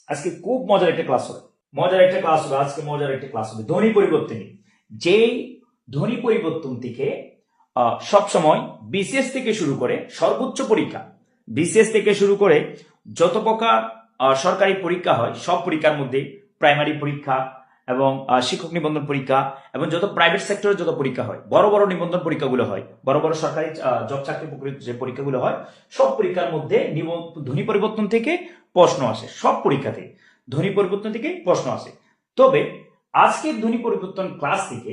আজকে খুব মজার একটা ক্লাস হবে। আজকে মজার একটা ক্লাস হবে ধ্বনি পরিবর্তনই। যেই ধ্বনি পরিবর্তন থেকে সবসময় বিসিএস থেকে শুরু করে সর্বোচ্চ পরীক্ষা, বিসিএস থেকে শুরু করে যত প্রকার সরকারি পরীক্ষা হয় সব পরীক্ষার মধ্যে প্রাইমারি পরীক্ষা এবং শিক্ষক নিবন্ধন পরীক্ষা এবং যত প্রাইভেট সেক্টরের যত পরীক্ষা হয়, বড় বড় নিবন্ধন পরীক্ষাগুলো হয়, বড় বড় সরকারি জব চাকরি যে পরীক্ষাগুলো হয়, সব পরীক্ষার মধ্যে ধ্বনি পরিবর্তন থেকে প্রশ্ন আসে। সব পরীক্ষাতে ধ্বনি পরিবর্তন থেকে প্রশ্ন আসে। তবে আজকের ধ্বনি পরিবর্তন ক্লাস থেকে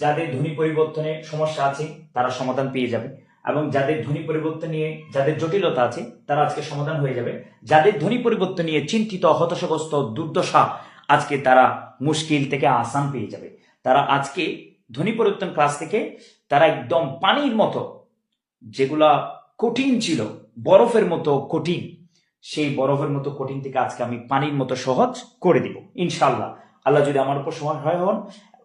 যাদের ধ্বনি পরিবর্তনে সমস্যা আছে তারা সমাধান পেয়ে যাবে, এবং যাদের ধ্বনি পরিবর্তন নিয়ে যাদের জটিলতা আছে তারা আজকে সমাধান হয়ে যাবে। যাদের ধ্বনি পরিবর্তন নিয়ে চিন্তিত, হতাশাগ্রস্ত, দুর্দশা, আজকে তারা মুশকিল থেকে আসান পেয়ে যাবে। তারা আজকে ধ্বনি পরিবর্তন ক্লাস থেকে তারা একদম পানির মতো, যেগুলা কঠিন ছিল, বরফের মতো কঠিন, সেই বরফের মতো কঠিন থেকে আজকে আমি পানির মতো সহজ করে দিব ইনশাল্লাহ। আল্লাহ যদি আমার উপর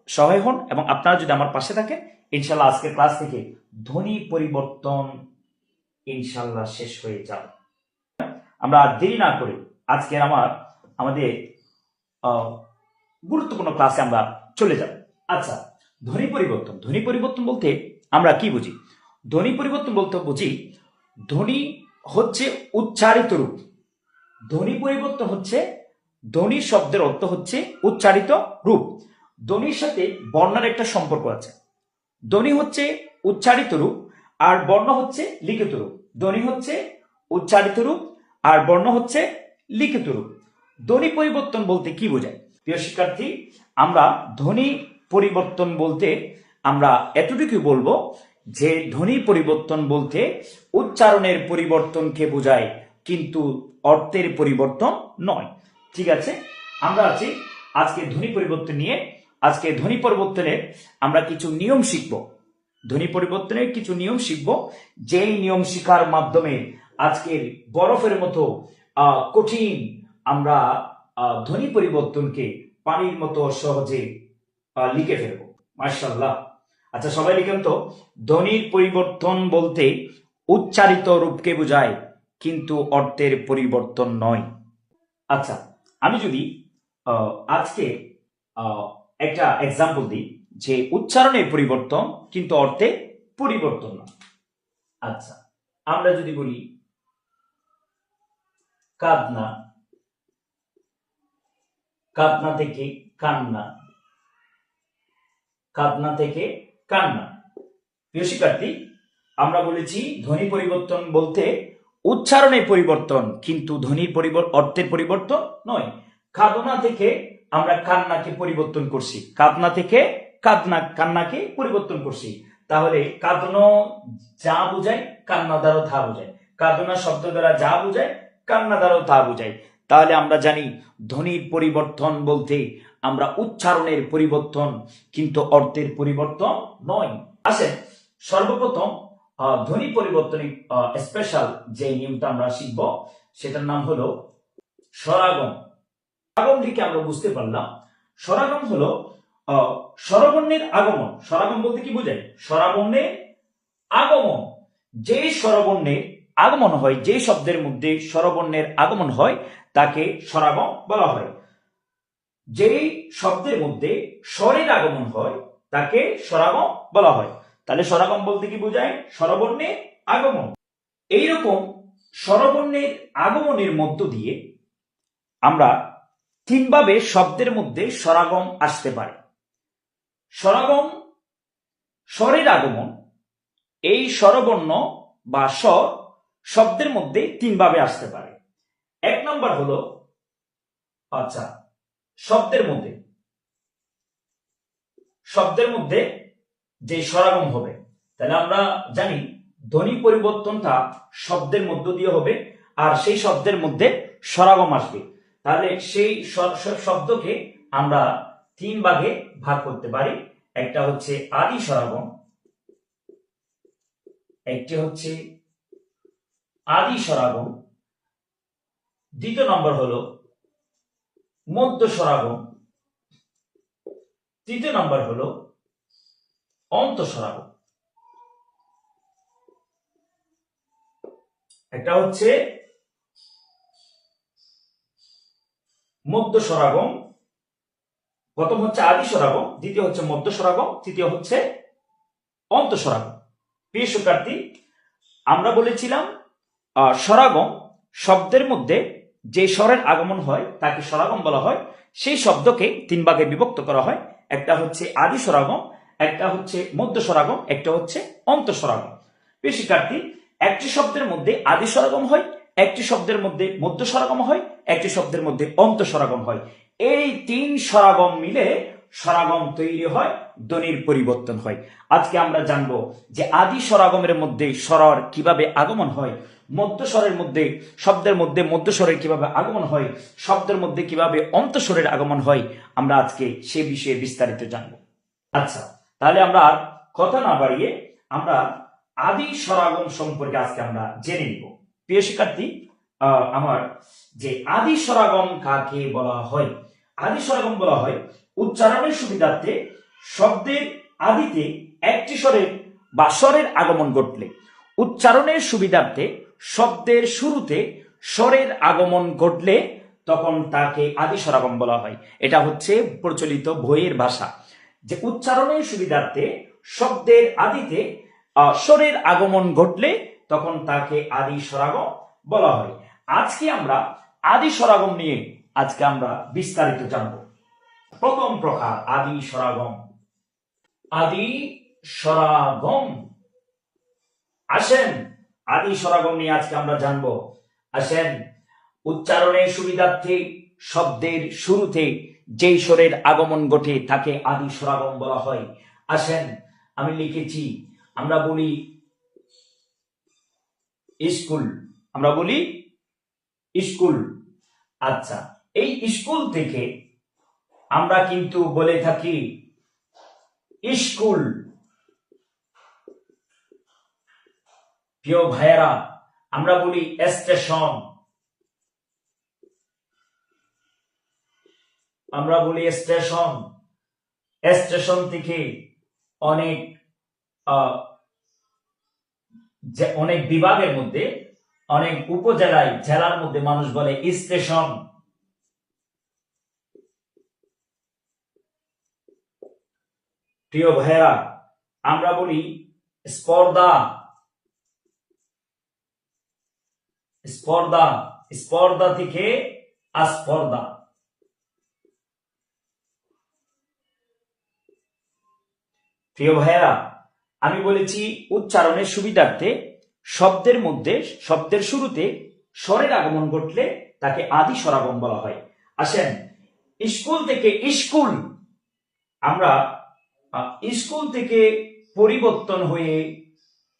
সহায় হন এবং আপনারা যদি আমার পাশে থাকেন, ইনশাল্লাহ আজকের ক্লাস থেকে ধ্বনি পরিবর্তন ইনশাল্লাহ শেষ হয়ে যাবে। আমরা দেরি না করে আজকের আমাদের গুরুত্বপূর্ণ ক্লাসে আমরা চলে যাব। আচ্ছা, ধ্বনি পরিবর্তন বলতে আমরা কি বুঝি? ধ্বনি পরিবর্তন বলতে বুঝি ধ্বনি হচ্ছে উচ্চারিত রূপ। ধ্বনি পরিবর্তন হচ্ছে ধ্বনি শব্দের অর্থ হচ্ছে উচ্চারিত রূপ। ধ্বনির সাথে বর্ণের একটা সম্পর্ক আছে। ধ্বনি হচ্ছে উচ্চারিত রূপ আর বর্ণ হচ্ছে লিখিত রূপ। ধ্বনি হচ্ছে উচ্চারিত রূপ আর বর্ণ হচ্ছে লিখিত রূপ। ধ্বনি পরিবর্তন বলতে কি বোঝায়? প্রিয় শিক্ষার্থী, আমরা ধ্বনি পরিবর্তন বলতে আমরা এতটুকু বলবো যে ধ্বনি পরিবর্তন বলতে উচ্চারণের পরিবর্তনকে বোঝায়, কিন্তু অর্থের পরিবর্তন নয়। ঠিক আছে, আমরা আছি আজকে ধ্বনি পরিবর্তন নিয়ে। আজকে ধ্বনি পরিবর্তনের আমরা কিছু নিয়ম শিখব। ধ্বনি পরিবর্তনের কিছু নিয়ম শিখব, যেই নিয়ম শিখার মাধ্যমে আজকের বরফের মতো কঠিন আমরা ধ্বনি পরিবর্তনকে পানির মতো সহজে লিখে ফেলব। মাশাআল্লাহ। আচ্ছা, সবাই লিখেন তো, ধ্বনির পরিবর্তন বলতে উচ্চারিত রূপকে বোঝায়, কিন্তু অর্থের পরিবর্তন নয়। আচ্ছা, আমি যদি আজকে একটা এক্সাম্পল দিই যে উচ্চারণের পরিবর্তন কিন্তু অর্থে পরিবর্তন না। আচ্ছা, আমরা যদি বলি কাঁদনা, কাঁদনা থেকে কান্না, কাঁদনা থেকে কান্না। প্রিয় শিক্ষার্থী, আমরা বলেছি ধ্বনি পরিবর্তন বলতে উচ্চারণের পরিবর্তন, কিন্তু ধ্বনির অর্থের পরিবর্তন নয়। কাঁদনা থেকে আমরা কান্নাকে পরিবর্তন করছি, কাঁদনা থেকে কান্নাকে পরিবর্তন করছি। তাহলে কাঁদনো যা বোঝায় কান্না দ্বারা তা বোঝায়, কাঁদনা শব্দ দ্বারা যা বোঝায় কান্না দ্বারাও তা বোঝায়। তাহলে আমরা জানি ধ্বনির পরিবর্তন বলতে আমরা উচ্চারণের পরিবর্তন, কিন্তু অর্থের পরিবর্তন নয়। আসেন সর্বপ্রথম ধ্বনি পরিবর্তনের স্পেশাল যে নিয়মটা আমরা শিখব সেটার নাম হলো স্বরাগম। স্বরাগম থেকে আমরা বুঝতে পারলাম স্বরাগম হলো স্বরবর্ণের আগমন। স্বরাগম বলতে কি বোঝায়? স্বরবর্ণের আগমন। যে স্বরবর্ণের আগমন হয়, যে শব্দের মধ্যে স্বরবর্ণের আগমন হয় তাকে স্বরাগম বলা হয়। যেই শব্দের মধ্যে স্বরের আগমন হয় তাকে স্বরাগম বলা হয়। তাহলে স্বরাগম বলতে কি বোঝায়? স্বরবর্ণের আগমন। এইরকম স্বরবর্ণের আগমনের মধ্য দিয়ে আমরা তিনভাবে শব্দের মধ্যে স্বরাগম আসতে পারে। স্বরাগম, স্বরের আগমন, এই স্বরবর্ণ বা স্বর শব্দের মধ্যে তিনভাবে আসতে পারে। এক নম্বর হলো আচ্ছা শব্দের মধ্যে যে স্বরাগম হবে। তাহলে আমরা জানি ধ্বনি পরিবর্তনটা শব্দের মধ্য দিয়ে হবে আর সেই শব্দের মধ্যে স্বরাগম আসবে। তাহলে সেই শব্দকে আমরা তিন ভাগে ভাগ করতে পারি। একটা হচ্ছে আদি স্বরাগম, একটি হচ্ছে আদি স্বরাগম, দ্বিতীয় নম্বর হলো মধ্য স্বরাগম, তৃতীয় নম্বর হলো অন্ত স্বরাগম। একটা হচ্ছে মধ্য স্বরাগম, প্রথম হচ্ছে আদি স্বরাগম, দ্বিতীয় হচ্ছে মধ্য স্বরাগম, তৃতীয় হচ্ছে অন্তঃস্বরাগম। প্রিয় শিক্ষার্থী, আমরা বলেছিলাম স্বরাগম শব্দের মধ্যে যে স্বরের আগমন হয় তাকে স্বরাগম বলা হয়। সেই শব্দকে তিন ভাগে বিভক্ত করা হয়। একটা হচ্ছে আদি স্বরাগম, একটা হচ্ছে মধ্য স্বরাগম, একটা হচ্ছে অন্তঃস্বরাগম। প্রিয় শিক্ষার্থী, একটি শব্দের মধ্যে আদি স্বরাগম হয়, একটি শব্দের মধ্যে মধ্য স্বরাগম হয়, একটি শব্দের মধ্যে অন্তঃস্বরাগম হয়। এই তিন স্বরাগম মিলে স্বরাগম তৈরি হয়, ধ্বনির পরিবর্তন হয়। আজকে আমরা জানবো যে আদি স্বরাগমের মধ্যে স্বরের কিভাবে আগমন হয়, মধ্য স্বরের মধ্যে শব্দের মধ্যে মধ্য স্বরের কিভাবে আগমন হয়, শব্দের মধ্যে কিভাবে অন্তঃস্বরের আগমন হয়। আমরা আজকে সে বিষয়ে বিস্তারিত জানবো। আচ্ছা, তাহলে আমরা আর কথা না বাড়িয়ে আমরা আদি স্বরাগম সম্পর্কে আজকে আমরা জেনে নিব। প্রিয় শিক্ষার্থী, আমার যে আদি স্বরাগম কাকে বলা হয়? আদি স্বরাগম বলা হয় উচ্চারণের সুবিধার্থে শব্দের আদিতে একটি স্বরের বা স্বরের আগমন ঘটলে, উচ্চারণের সুবিধার্থে শব্দের শুরুতে স্বরের আগমন ঘটলে তখন তাকে আদি স্বরাগম বলা হয়। এটা হচ্ছে প্রচলিত বইয়ের ভাষা, যে উচ্চারণের সুবিধার্থে শব্দের আদিতে স্বরের আগমন ঘটলে তখন তাকে আদি স্বরাগম বলা হয়। আজকে আমরা আদি স্বরাগম নিয়ে আজকে আমরা বিস্তারিত জানব। প্রথম প্রকার আদি স্বরাগম। আদি স্বরাগম, আসেন আদি স্বরাগম নিয়ে আজকে আমরা জানব। আসেন, উচ্চারণের সুবিধার্থে শব্দের শুরুতে যেই স্বরের আগমন ঘটে তাকে আদি স্বরাগম বলা হয়। আসেন, আমি লিখেছি, আমরা বলি স্কুল, আমরা বলি স্কুল। আচ্ছা, এই স্কুল থেকে আমরা কিন্তু বলে থাকি স্কুল। প্রিয় ভাইয়েরা, আমরা বলি স্টেশন, আমরা বলি স্টেশন। স্টেশন থেকে অনেক অনেক বিভাগের মধ্যে, অনেক উপজেলায়, জেলার মধ্যে মানুষ বলে স্টেশন। প্রিয় ভাইয়েরা, আমরা বলি স্পর্ধা, স্পর্ধা, স্পর্ধা থেকে আস্পর্ধা। প্রিয় ভাইয়েরা, আমি বলেছি উচ্চারণের সুবিধার্থে শব্দের মধ্যে শব্দের শুরুতে স্বরের আগমন ঘটলে তাকে আদি স্বরাগম বলা হয়। আসেন, স্কুল থেকে স্কুল, আমরা স্কুল থেকে পরিবর্তন হয়ে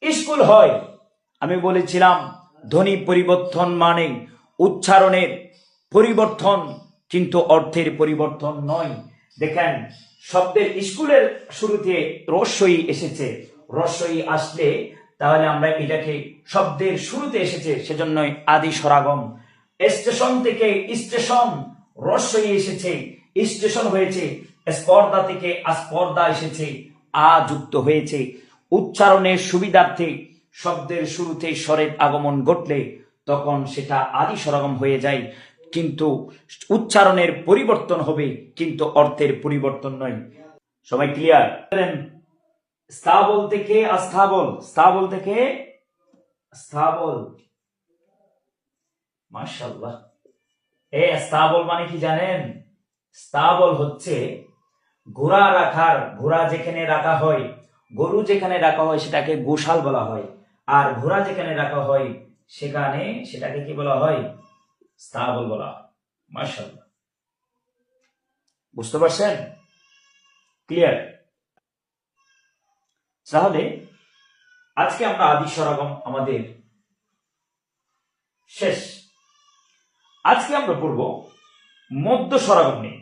স্কুল হয়। আমি বলেছিলাম ধ্বনি পরিবর্তন মানে উচ্চারণের পরিবর্তন, কিন্তু অর্থের পরিবর্তন নয়। দেখেন, শব্দের স্কুলের শুরুতে রস্বই এসেছে, রস্বই আসলে তাহলে আমরা এটাকে শব্দের শুরুতে এসেছে সেজন্যই আদি স্বরাগম। স্টেশন থেকে স্টেশন, রস্বই এসেছে, স্টেশন হয়েছে। স্পর্ধা থেকে আস্পর্ধা এসেছে, আ যুক্ত হয়েছে। উচ্চারণের সুবিধার্থে শব্দের শুরুতে স্বরের আগমন ঘটলে তখন সেটা আদি স্বরাগম হয়ে যায়, কিন্তু উচ্চারণের পরিবর্তন হবে, কিন্তু অর্থের পরিবর্তন নয়। সবাই ক্লিয়ার? স্থাবল থেকে আস্থাবল, স্থাবল থেকে স্থাবল। মাশাআল্লাহ। স্থাবল মানে কি জানেন? স্থাবল হচ্ছে ঘোড়া রাখার, ঘোড়া যেখানে রাখা হয়, গরু যেখানে রাখা হয় সেটাকে গোশাল বলা হয়, আর ঘোড়া যেখানে রাখা হয় সেখানে সেটাকে কি বলা হয়? স্থাবল বলা হয়। মাশাআল্লাহ, বুঝতে পারছেন? ক্লিয়ার? তাহলে আজকে আমরা আদি স্বরাগম আমাদের শেষ। আজকে আমরা পড়ব মধ্য স্বরাগম নিয়ে।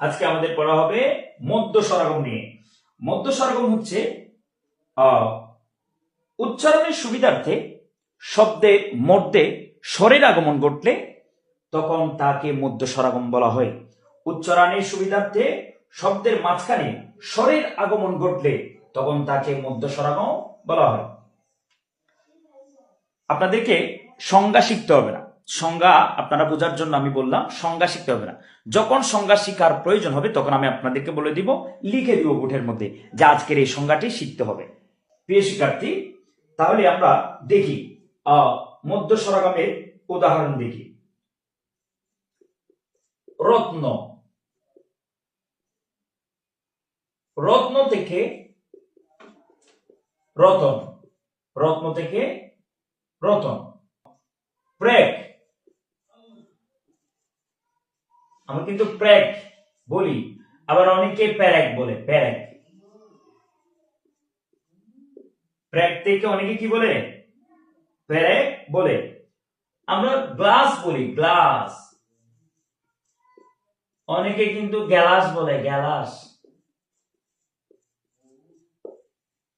আজকে আমাদের পড়া হবে মধ্য স্বরাগম নিয়ে। মধ্য স্বরাগম হচ্ছে উচ্চারণের সুবিধার্থে শব্দের মধ্যে স্বরের আগমন ঘটলে তখন তাকে মধ্য স্বরাগম বলা হয়। উচ্চারণের সুবিধার্থে শব্দের মাঝখানে স্বরের আগমন ঘটলে তখন তাকে মধ্য স্বরাগম বলা হয়। আপনাদেরকে সংজ্ঞা শিখতে হবে না। সংজ্ঞা আপনারা বোঝার জন্য আমি বললাম, সংজ্ঞা শিখতে হবে না। যখন সংজ্ঞা শিকার প্রয়োজন হবে তখন আমি আপনাদেরকে বলে দিব, লিখে দিব বোর্ডের মধ্যে যে আজকের এই সংজ্ঞাটি শিখতে হবে। প্রিয় শিক্ষার্থী, তাহলে আমরা দেখি মধ্য স্বরাগমের উদাহরণ দেখি। রত্ন, রত্ন থেকে রতন, রত্ন থেকে রতন। প্রেক, আমরা কিন্তু প্রেক বলি, আবার অনেকে প্যারেক বলে, প্যারেক। প্রেক থেকে অনেকে কি বলে, প্যারেক বলে। আমরা গ্লাস বলি, গ্লাস। অনেকে কিন্তু গ্যালাস বলে, গ্যালাস।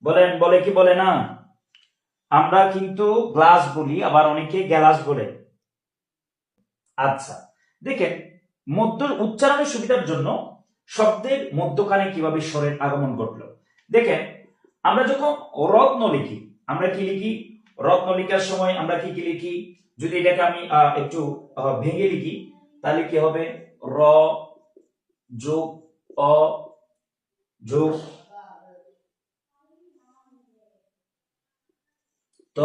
বলেন, বলে কি বলে না? আমরা কিন্তু গ্লাস বলি, আবার অনেকে গ্যালাস বলে। আচ্ছা, দেখেন মধ্য উচ্চারণের সুবিধার জন্য শব্দের মধ্যখানে কিভাবে স্বরের আগমন ঘটলো। দেখেন, আমরা যখন রত্ন লিখি, আমরা কি লিখি? রত্ন লিখার সময় আমরা কি কি লিখি? যদি এটাকে আমি একটু ভেঙে লিখি তাহলে কি হবে? র যোগ অ যোগ ত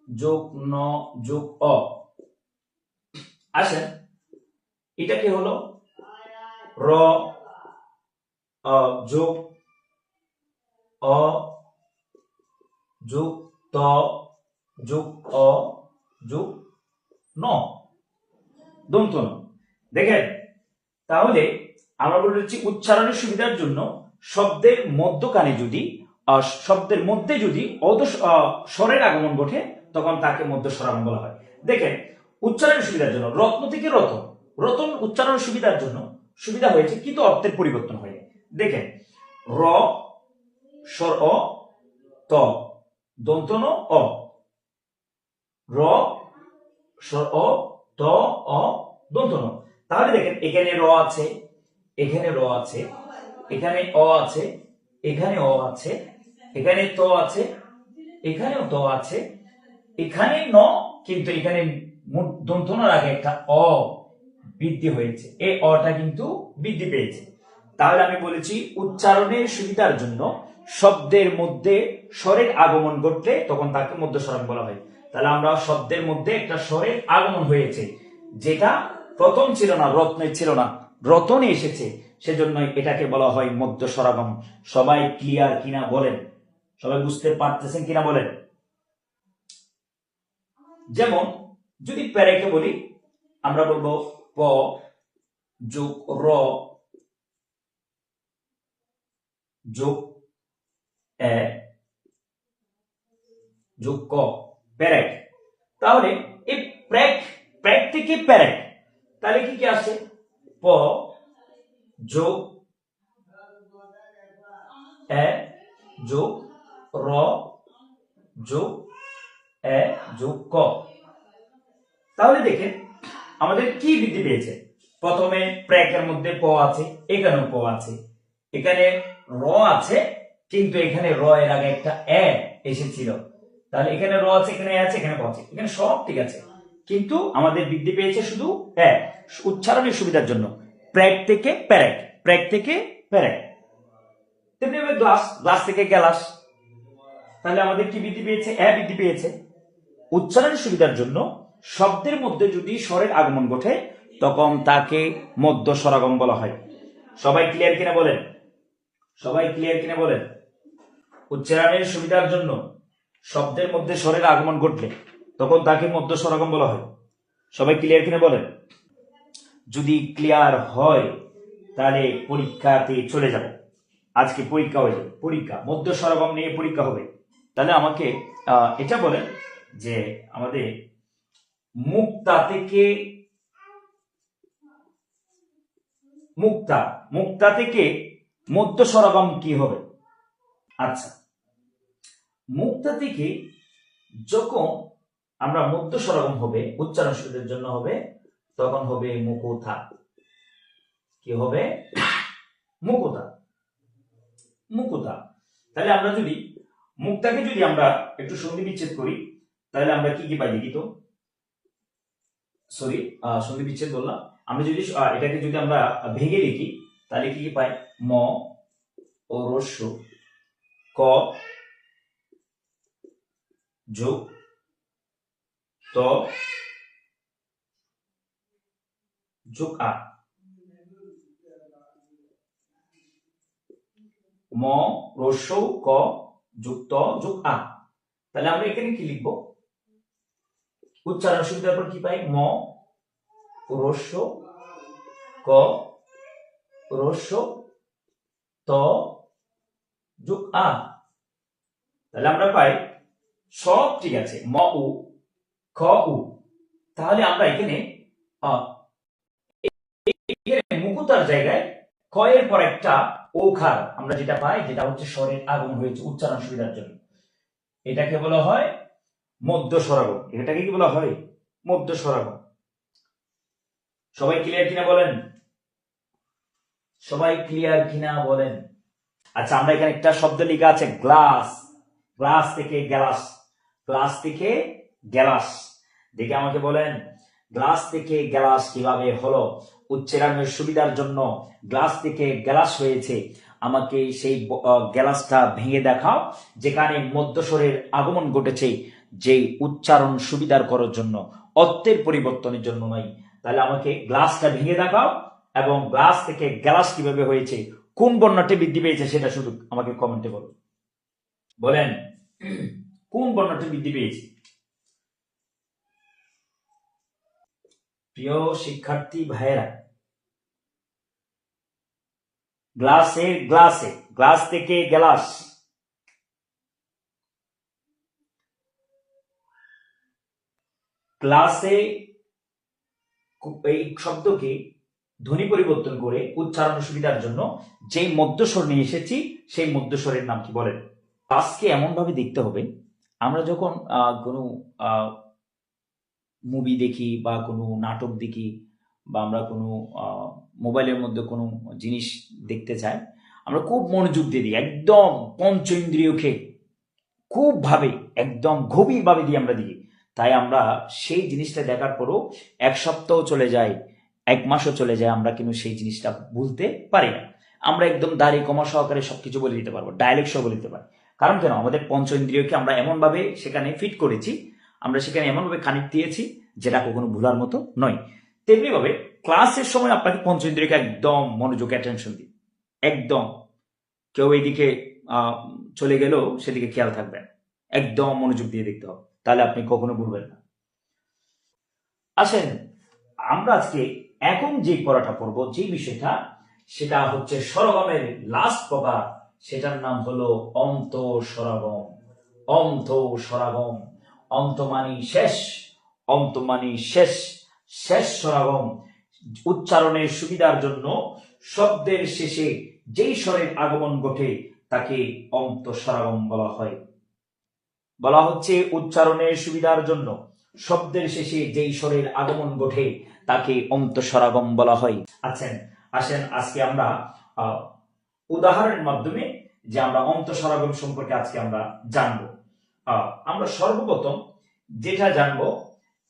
যোগ ন যোগ অ। আসেন, এটা কি হলো? র যোগ অ যোগ ত যোগ অ যোগ ন, দন্ত ন। দেখেন, তাহলে আমরা বলেছি উচ্চারণের সুবিধার জন্য শব্দের মধ্যখানে যদি শব্দের মধ্যে যদি স্বরের আগমন ঘটে তখন তাকে মধ্য স্বরাগম বলা হয়। দেখেন, উচ্চারণের সুবিধার জন্য রত্ন থেকে রতন, রতন উচ্চারণের সুবিধার জন্য সুবিধা হয়েছে কিন্তু অর্থের পরিবর্তন হয়ে। দেখেন, র স্বর অ ত দন্ত ন অ, র স্বর অ ত অ দন্ত ন। তাহলে দেখেন, এখানে র আছে, এখানে র আছে, এখানে অ আছে, এখানে অ আছে, এখানে ত আছে, এখানেও ত আছে, এখানে ন, কিন্তু এখানে দন্তনার আগে একটা অ বৃদ্ধি হয়েছে, এই অটা কিন্তু বৃদ্ধি পেয়েছে। তাহলে আমি বলেছি উচ্চারণের সুবিধার জন্য শব্দের মধ্যে স্বরের আগমন ঘটলে তখন তাকে মধ্য স্বরাগম বলা হয়। তাহলে আমরা শব্দের মধ্যে একটা স্বরের আগমন হয়েছে, যেটা প্রথম ছিল না, রত্নে ছিল না, রতনে এসেছে, সেজন্য এটাকে বলা হয় মধ্য স্বরাগম। সবাই ক্লিয়ার কিনা বলেন? সবাই বুঝতে পারতেছেন কিনা বলেন? যেমন যদি প্যারেকে বলি, আমরা বলবো প যোগ র যোগ এ যোগ ক, প্যারেক। তাহলে এই প্রেক, প্রেক থেকে প্যারেক, তাহলে কি কি আসে? প যোগ এ যোগ র যোগ এ যোগ ক। তাহলে দেখেন আমাদের কি বৃদ্ধি পেয়েছে? প্রথমে প্রেকের মধ্যে প আছে, এখানেও প আছে, এখানে র আছে, কিন্তু এখানে র এর আগে একটা এ এসেছিল। তাহলে এখানে র আছে, এখানে আছে, এখানে প আছে, এখানে সব ঠিক আছে, কিন্তু আমাদের বৃদ্ধি পেয়েছে শুধু এ। উচ্চারণের সুবিধার জন্য প্রেক থেকে প্যারেক, প্রেক থেকে প্যারেক। তেমনি গ্লাস, গ্লাস থেকে গ্যালাস, তাহলে আমাদের কি বৃদ্ধি পেয়েছে? এ বৃদ্ধি পেয়েছে। উচ্চারণের সুবিধার জন্য শব্দের মধ্যে যদি স্বরের আগমন ঘটে তখন তাকে মধ্য স্বরাগম বলা হয়। সবাই ক্লিয়ার কিনা বলেন? সবাই ক্লিয়ার কিনা বলেন? উচ্চারণের সুবিধার জন্য শব্দের মধ্যে স্বরের আগমন ঘটলে তখন তাকে মধ্য স্বরাগম বলা হয়। সবাই ক্লিয়ার কিনা বলেন? যদি ক্লিয়ার হয় তাহলে পরীক্ষাতে চলে যাব। আজকে পরীক্ষা হয়ে যাবে, পরীক্ষা মধ্য স্বরাগম নিয়ে পরীক্ষা হবে। তাহলে আমাকে এটা বলেন যে আমাদের মুক্তা থেকে, মুক্তা, মুক্তা থেকে মধ্য স্বরাগম কি হবে? আচ্ছা, মুক্তা থেকে যখন আমরা মধ্য স্বরাগম হবে উচ্চারণ সুবিধার জন্য হবে তখন হবে মুকুথা। কি হবে? মুকুতা, মুকুতা। তাহলে আমরা যদি মুক্তাকে যদি আমরা একটু সন্ধি বিচ্ছেদ করি তাহলে আমরা কি কি পাই দেখি তো। সরি, সন্ধি বিচ্ছেদ বললাম। আমরা যদি এটাকে যদি আমরা ভেঙে লিখি তাহলে কি কি পাই, ম ও রস্য ক যোগ ত যোগ আ, ম রস্য ক যোগ ত যোগ আ। তাহলে আমরা এখানে কি লিখবো, উচ্চারণ সুবিধার পর কি পাই, ম রস্য ক রস্য ত যোগ আ। তাহলে আমরা পাই সব ঠিক আছে, ম উ খ উ। তাহলে আমরা এখানে মুকুতার জায়গায় ক এর পর একটা ওখার আমরা যেটা পাই, যেটা হচ্ছে স্বরের আগমন হয়েছে উচ্চারণ সুবিধার জন্য, এটাকে বলা হয় মধ্য স্বরাগম। এটাকে কি বলা হয়, মধ্য স্বরাগম। সবাই ক্লিয়ার কিনা বলেন, সবাই ক্লিয়ার কিনা বলেন। আচ্ছা, আমরা এখানে একটা শব্দ লেখা আছে গ্লাস, গ্লাস থেকে গ্যালাস, গ্লাস থেকে গ্যালাস। দেখে আমাকে বলেন গ্লাস থেকে গ্যালাস কিভাবে হলো, উচ্চারণের সুবিধার জন্য গ্লাস থেকে গ্যালাস হয়েছে। আমাকে সেই গ্যালাসটা ভেঙে দেখাও যেখানে মধ্যস্বরের আগমন ঘটেছে, যেই উচ্চারণ সুবিধার করার জন্য, অর্থের পরিবর্তনের জন্য নয়। তাহলে আমাকে গ্লাসটা ভেঙে দেখাও এবং গ্লাস থেকে গ্যালাস কিভাবে হয়েছে, কোন বর্ণটি বৃদ্ধি পেয়েছে সেটা শুধু আমাকে কমেন্টে বলুন। বলেন কোন বর্ণটি বৃদ্ধি পেয়েছে। প্রিয় শিক্ষার্থী ভাইয়েরা, গ্লাসে গ্লাসে, গ্লাস থেকে গ্লাস, গ্লাসে এই শব্দকে ধ্বনি পরিবর্তন করে উচ্চারণ সুবিধার জন্য যেই মধ্যস্বর নিয়ে এসেছি সেই মধ্যস্বরের নাম কি বলেন। ক্লাসকে এমন ভাবে দেখতে হবে, আমরা যখন কোনো মুভি দেখি বা কোনো নাটক দেখি বা আমরা কোনো মোবাইলের মধ্যে কোনো জিনিস দেখতে চাই, আমরা খুব মনোযোগ দিয়ে দিই, একদম পঞ্চ ইন্দ্রিয়কে খুব ভাবে একদম গভীরভাবে দিয়ে আমরা দিই। তাই আমরা সেই জিনিসটা দেখার পরও এক সপ্তাহ চলে যায়, এক মাসও চলে যায়, আমরা কিন্তু সেই জিনিসটা ভুলতে পারি না। আমরা একদম দাড়ি কমা সহকারে সবকিছু বলে দিতে পারবো, ডায়লগ সহ বলে দিতে পারি। কারণ কেন, আমাদের পঞ্চ ইন্দ্রিয়কে আমরা এমনভাবে সেখানে ফিট করেছি, আমরা সেখানে এমনভাবে কানেক্ট দিয়েছি যেটা কখনো ভুলার মতো নয়। তেমনি ভাবে ক্লাসের সময় আপনাকে পঞ্চ ইন্দ্রিয়কে একদম মনোযোগ অ্যাটেনশন দিন, একদম কেউ এইদিকে চলে গেলেও সেদিকে খেয়াল থাকবেন, একদম মনোযোগ দিয়ে দেখতে হবে, তাহলে আপনি কখনো ভুলবেন না। আসেন আমরা আজকে এখন যে পড়াটা পড়বো, যে বিষয়টা, সেটা হচ্ছে স্বরগমের লাস্ট প্রকার, সেটার নাম হলো অন্ত স্বরাগম। অন্ত স্বরাগম, অন্ত মানি শেষ, অন্ত মানি শেষ, শেষ স্বরাগম। উচ্চারণের সুবিধার জন্য শব্দের শেষে যেই স্বরের আগমন ঘটে তাকে অন্ত স্বরাগম বলা হয়। বলা হচ্ছে উচ্চারণের সুবিধার জন্য শব্দের শেষে যেই স্বরের আগমন ঘটে তাকে অন্ত স্বরাগম বলা হয়। আচ্ছা আসেন আজকে আমরা উদাহরণের মাধ্যমে যে আমরা অন্ত স্বরাগম সম্পর্কে আজকে আমরা জানবো। আমরা সর্বপ্রথম যেটা জানবো,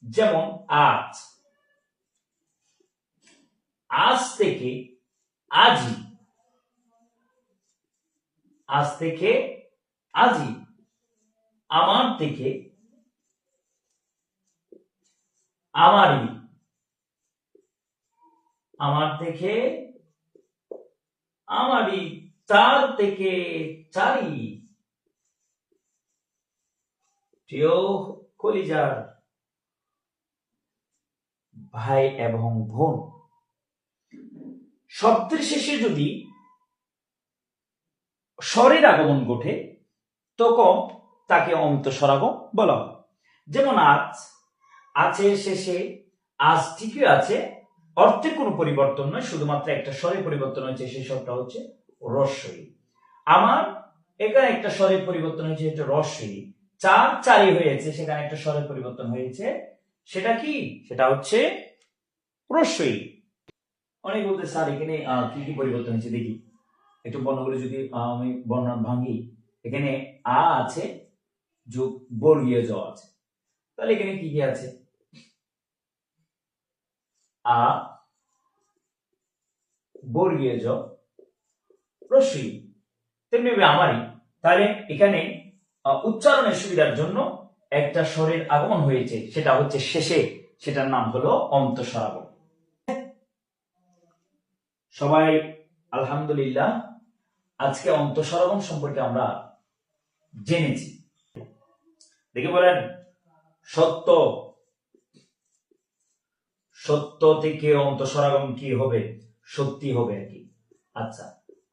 যেমন আজ, আজ থেকে আজই, আজ থেকে আজই, আমার থেকে আমারই, আমার থেকে আমারই, চার থেকে চারি। প্রিয় কলিজার ভাই এবং বোন, শব্দের শেষে যদি স্বরের আগমন ঘটে তখন তাকে অন্ত স্বরাগম বলা হয়। যেমন আজ, আজের শেষে আজ ঠিকই আছে, অর্থের কোনো পরিবর্তন নয়, শুধুমাত্র একটা স্বরের পরিবর্তন হয়েছে, সেই স্বরটা হচ্ছে রস্বই। আমার, এখানে একটা স্বরের পরিবর্তন হয়েছে, এটা রস্বই। চার চারি হয়েছে, সেখানে একটা স্বরের পরিবর্তন হয়েছে, সেটা কি, সেটা হচ্ছে রস্বই। অনেক বলতে স্যার এখানে কি কি পরিবর্তন হয়েছে দেখি একটু বর্ণগুলো যদি আমি বর্ণ ভাঙি। এখানে আ আছে যোগ বর্গীয় জ আছে, তাহলে এখানে কি কি আছে? আ বর্গীয় জ রস্বই, তেমনি আমারই। তাহলে এখানে উচ্চারণের সুবিধার জন্য একটা স্বরের আগমন হয়েছে, সেটা হচ্ছে শেষে, সেটার নাম হলো অন্তঃস্বরাগম। সবাই আলহামদুলিল্লাহ, আজকে অন্তঃস্বরাগম সম্পর্কে আমরা জেনেছি। দেখে বলেন, সত্য, সত্য থেকে অন্তঃস্বরাগম কি হবে? সত্যি হবে আর কি। আচ্ছা,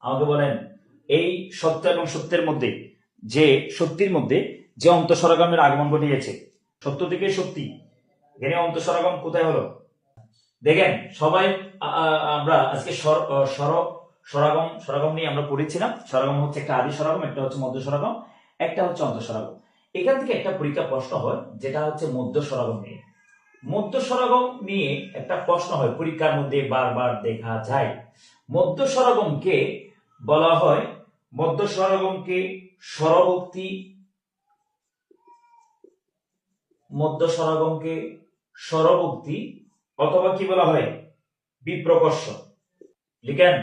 আমাকে বলেন, এই সত্য এবং সত্যের মধ্যে, যে সত্যির মধ্যে যে অন্তঃস্বরাগমের আগমন ঘটিয়েছে, সত্য থেকে সত্যি, এখানে অন্তঃস্বরাগম কোথায় হলো? দেখেন সবাই, আমরা আজকে স্বরাগম নিয়ে আমরা পড়েছিলাম। স্বরাগম হচ্ছে একটা আদি স্বরাগম, একটা হচ্ছে মধ্য স্বরাগম, একটা হচ্ছে অন্তঃস্বরাগম। এখান থেকে একটা পরীক্ষা প্রশ্ন হয়, যেটা হচ্ছে মধ্য স্বরাগম নিয়ে। মধ্য স্বরাগম নিয়ে একটা প্রশ্ন হয়, পরীক্ষার মধ্যে বারবার দেখা যায়। মধ্য স্বরাগমকে বলা হয়, মধ্য স্বরাগমকে স্বরভক্তি, মধ্য স্বরাগমকে স্বরভক্তি অথবা কি বলা হয়? বিপ্রকর্ষ। লিখেন,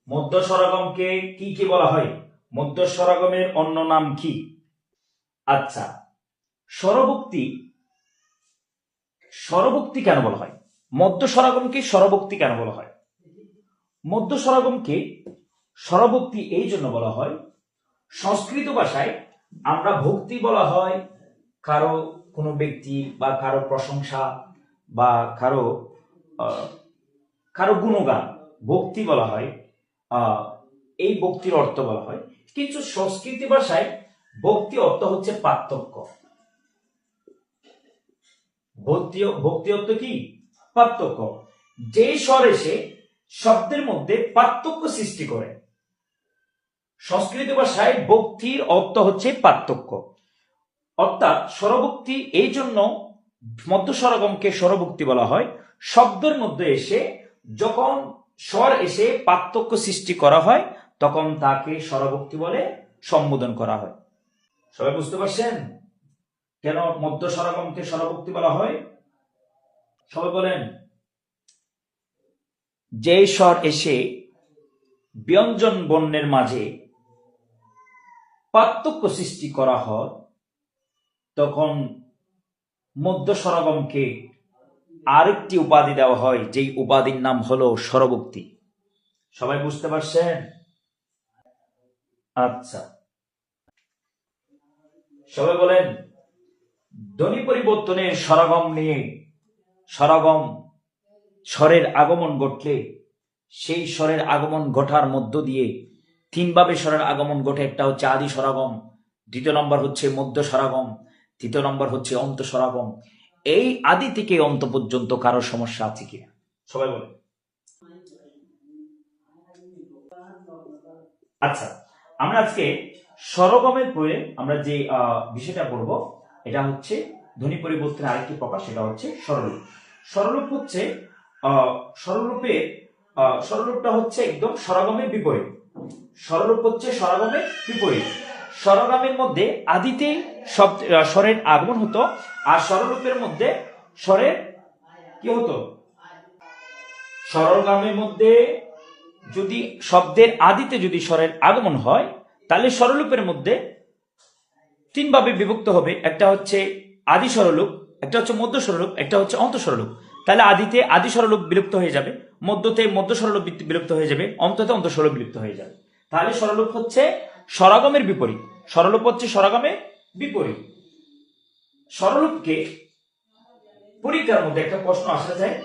মধ্য স্বরাগমকে কি কি বলা হয়? মধ্য স্বরাগমের অন্য নাম কি? আচ্ছা, স্বরভক্তি, স্বরভক্তি কেন বলা হয়? মধ্য স্বরাগমকে স্বরভক্তি কেন বলা হয়? মধ্য স্বরাগমকে স্বরভক্তি এই জন্য বলা হয়, সংস্কৃত ভাষায় আমরা ভক্তি বলা হয় কারো, কোনো ব্যক্তি বা কারো প্রশংসা বা কারো কারো গুণগান, ভক্তি বলা হয়, এই ভক্তির অর্থ বলা হয়। কিন্তু সংস্কৃত ভাষায় ভক্তি অর্থ হচ্ছে পার্থক্য। ভক্তি অর্থ কি? পার্থক্য। যে স্বর এসে শব্দের মধ্যে পার্থক্য সৃষ্টি করে, সংস্কৃত ভাষায় ভক্তির অর্থ হচ্ছে পার্থক্য। অর্থাৎ স্বরভক্তি এই জন্য মধ্য স্বরগমকে স্বরভক্তি বলা হয়, শব্দের মধ্যে এসে যখন স্বর এসে পার্থক্য সৃষ্টি করা হয়, তখন তাকে স্বরভক্তি বলে সম্বোধন করা হয়। সবাই বুঝতে পারছেন কেন মধ্য স্বরগমকে স্বরভক্তি বলা হয়? সবাই বলেন, যে স্বর এসে ব্যঞ্জন বর্ণের মাঝে পার্থক্য সৃষ্টি করা হয়, তখন মধ্য স্বরগমকে আরেকটি উপাধি দেওয়া হয়, যেই উপাধির নাম হলো স্বরভক্তি। সবাই বুঝতে পারছেন? আচ্ছা, সবাই বলেন, ধ্বনি পরিবর্তনের স্বরগম নিয়ে, স্বরগম স্বরের আগমন ঘটলে সেই স্বরের আগমন ঘটার মধ্য দিয়ে তিনভাবে স্বরের আগমন ঘটে। একটা হচ্ছে আদি স্বরাগম, দ্বিতীয় নম্বর হচ্ছে মধ্য স্বরাগম, তৃতীয় নম্বর হচ্ছে অন্ত স্বরাগম। এই আদি থেকে অন্ত পর্যন্ত কারো সমস্যা আছে কিনা সবাই বলে? আচ্ছা, আমরা আজকে স্বরগমের পরে আমরা যে বিষয়টা পড়ব, এটা হচ্ছে ধ্বনি পরিবর্তনের আরেকটি প্রকার, সেটা হচ্ছে স্বররূপ। স্বররূপ হচ্ছে স্বররূপে, স্বররূপটা হচ্ছে একদম স্বরগমের বিপরীত। স্বররূপ হচ্ছে স্বরগমের বিপরীত। স্বরগমের মধ্যে আদিতে স্বরের আগমন হতো, আর স্বররূপের মধ্যে স্বরের কি হতো? স্বরগমের মধ্যে যদি শব্দের আদিতে যদি স্বরের আগমন হয়, তাহলে স্বররূপের মধ্যে তিনভাবে বিভক্ত হবে। একটা হচ্ছে আদি স্বররূপ, একটা হচ্ছে মধ্য স্বররূপ, একটা হচ্ছে অন্ত স্বররূপ। তাহলে আদিতে আদি স্বররূপ বিলুপ্ত হয়ে যাবে, মধ্যতে মধ্য স্বররূপ বিলুপ্ত হয়ে যাবে, অন্ততে অন্ত স্বররূপ বিলুপ্ত হয়ে যাবে। তাহলে স্বররূপ হচ্ছে স্বরাগমের বিপরীত। স্বররূপ হচ্ছে স্বরাগমের বিপরীত। স্বররূপকে পরীক্ষার মধ্যে একটা প্রশ্ন আসা যায়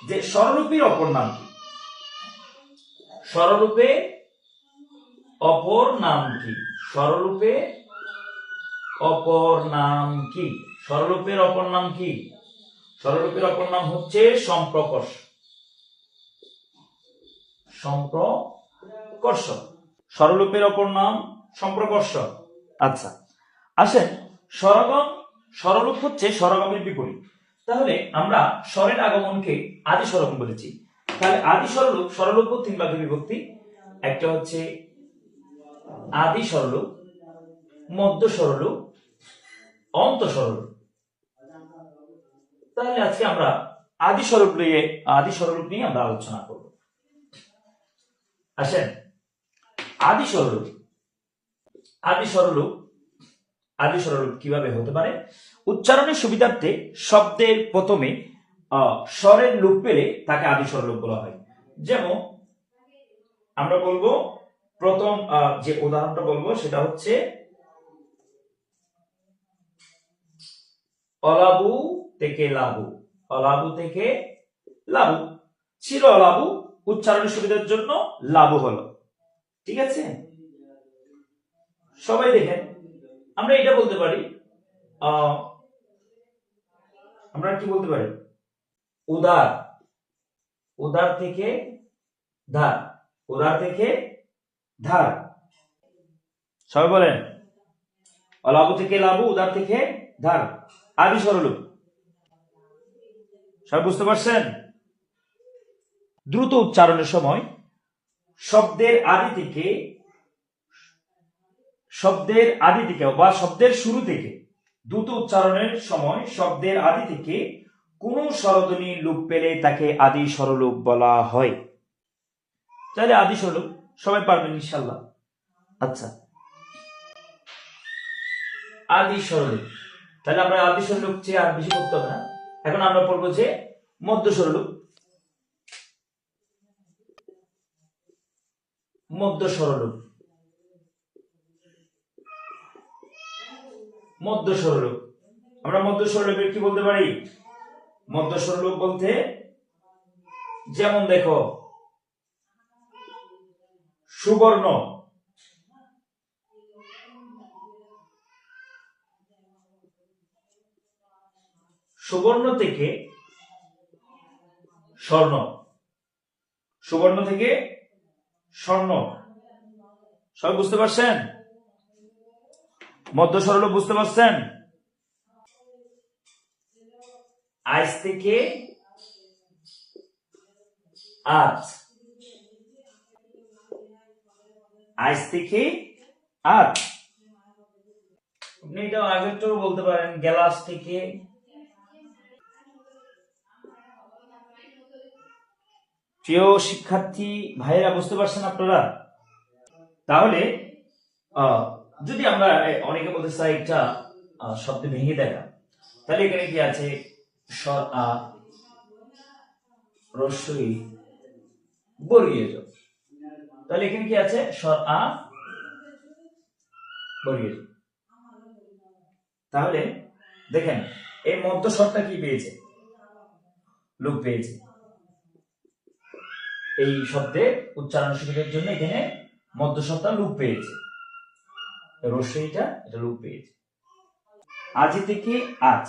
যে স্বররূপের অপর নাম কি? স্বররূপে অপর নাম কি? স্বররূপে অপর নাম কি? স্বররূপের অপর নাম কি? স্বররূপের অপর নাম হচ্ছে সম্প্রকর্ষ। সম্প্রকর্ষ, স্বররূপের অপর নাম সম্প্রকর্ষ। আচ্ছা, আসেন, স্বরগম, স্বররূপ হচ্ছে স্বরগমের বিপরীত। তাহলে আমরা স্বরের আগমনকে আদি স্বরগম বলেছি। তাহলে আদি স্বররূপ, স্বররূপ তিন ভাগে বিভক্তি। একটা হচ্ছে আদি স্বররূপ, মধ্য স্বররূপ, অন্ত স্বররূপ। তাহলে আজকে আমরা আদি স্বররূপ নিয়ে আমরা আলোচনা করব। আসেন, আদি স্বররূপ কিভাবে হতে পারে? উচ্চারণের সুবিধার্থে শব্দের প্রথমে স্বরের লুপ পেলে তাকে আদি স্বররূপ বলা হয়। যেমন আমরা বলবো, প্রথম যে উদাহরণটা বলবো সেটা হচ্ছে অলাবু থেকে লাবু। অলাবু থেকে লাবু ছিল, অলাবু উচ্চারণের সুবিধার জন্য লাবু হলো। ঠিক আছে, সবাই দেখেন, আমরা এটা বলতে পারি, আমরা কি বলতে পারি? উদার, উদার থেকে ধার, উদার থেকে ধার। সবাই বলেন, অলাবু থেকে লাবু, উদার থেকে ধার, আদি স্বররূপ। সবাই বুঝতে পারছেন? দ্রুত উচ্চারণের সময় শব্দের আদি থেকে বা শব্দের শুরু থেকে, দ্রুত উচ্চারণের সময় শব্দের আদি থেকে কোন স্বরধ্বনি লুপ পেলে তাকে আদি স্বররূপ বলা হয়। তাহলে আদি স্বররূপ সবাই পারবেন ইনশাআল্লাহ। আচ্ছা, আদি স্বররূপ, তাহলে আমরা আদি স্বররূপ চেয়ে আর বেশি করতে হবে না। এখন আমরা পড়বো যে মধ্য স্বররূপ। মধ্য স্বররূপ আমরা মধ্য স্বররূপের কি বলতে পারি? মধ্য স্বররূপ বলতে, যেমন দেখো, সুবর্ণ, সুবর্ণ থেকে স্বর্ণ, সুবর্ণ থেকে স্বর্ণ। সবাই বুঝতে পারছেন? মধ্য স্বররূপ বুঝতে পারছেন? আজ থেকে আজ, আজ থেকে আজ। আপনি এটা আগেরটাও বলতে পারেন, গ্লাস থেকে। প্রিয় শিক্ষার্থী ভাইয়েরা, বুঝতে পারছেন আপনারা? তাহলে যদি আমরা অনেকে বলতে চাই একটা শব্দ ভেঙে দেখা, তাহলে এখানে কি আছে? স্বর আ, রস্বই, বর্গীয় জ। তাহলে এখানে কি আছে? স্বর আ, বর্গীয় জ। তাহলে দেখেন, এই মধ্য স্বরটা কি পেয়েছে? লুপ পেয়েছে। এই শব্দের উচ্চারণ সুবিধার জন্য এখানে মধ্য স্বরটা লুপ পেয়েছে, রস্বইটা এটা লুপ পেয়েছে। আজি থেকে আজ,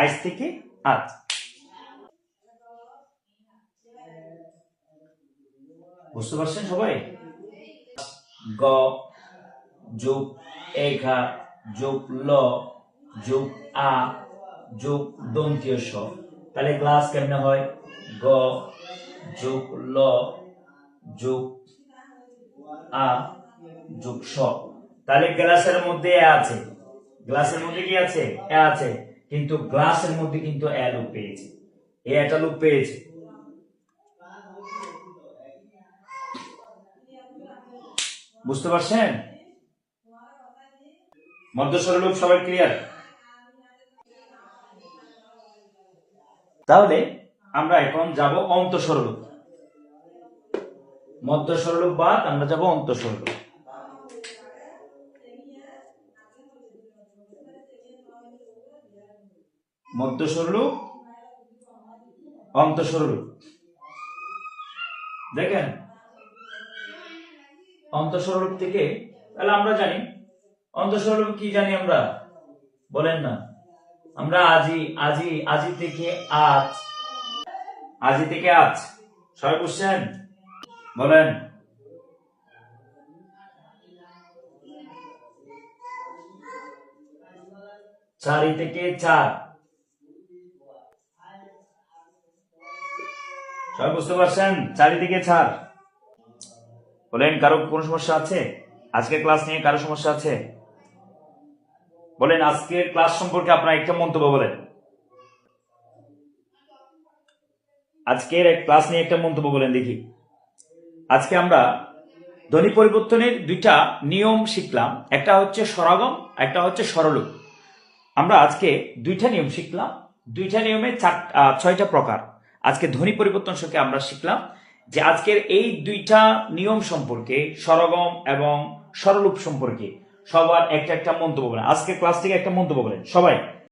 আজ থেকে আজ। বুঝতে পারছেন সবাই? গ যোগ এঘা যোগ ল যোগ আ যোগ দন্তীয় স। তাহলে গ্লাস কেমনে হয়? গ যোগ ল যোগ আ যোগ স। তাহলে গ্লাসের মধ্যে এ আছে, গ্লাসের মধ্যে কি আছে? এ আছে, কিন্তু গ্লাসের মধ্যে কিন্তু এ লুপ পেয়েছে, এটা লুপ পেয়েছে। বুঝতে পারছেন? মধ্য স্বররূপ সবাই ক্লিয়ার? তাহলে আমরা এখন যাব অন্ত স্বররূপ। মধ্য স্বররূপ বাদ আমরা যাব অন্ত স্বররূপ। মধ্য স্বররূপ, অন্ত স্বররূপ। দেখেন, অন্ত স্বররূপ থেকে তাহলে আমরা জানি, অন্ত স্বররূপ কি জানি আমরা? বলেন না। আমরা আজি, আজি, আজি থেকে আজ, আজি থেকে আজ। সবাই বুঝছেন? বলেন। চারি থেকে চার। সবাই বুঝতে পারছেন? চারি থেকে চার। বলেন, কারো কোন সমস্যা আছে? আজকের ক্লাস নিয়ে কারো সমস্যা আছে? বলেন, আজকের ক্লাস সম্পর্কে আপনার একটা মন্তব্য বলেন। আজকের এক ক্লাস নিয়ে একটা মন্তব্য বলেন দেখি। আজকে আমরা ধ্বনি পরিবর্তনের দুইটা নিয়ম শিখলাম, একটা হচ্ছে স্বরাগম, একটা হচ্ছে স্বরলোপ। আমরা আজকে দুইটা নিয়ম শিখলাম, দুইটা নিয়মে 6টা প্রকার। আজকে ধ্বনি পরিবর্তন শিখে আমরা শিখলাম যে আজকের এই দুইটা নিয়ম সম্পর্কে, স্বরগম এবং স্বরলোপ সম্পর্কে সবার একটা একটা মন্তব্য বলেন। আজকের ক্লাস থেকে একটা মন্তব্য বলেন সবাই।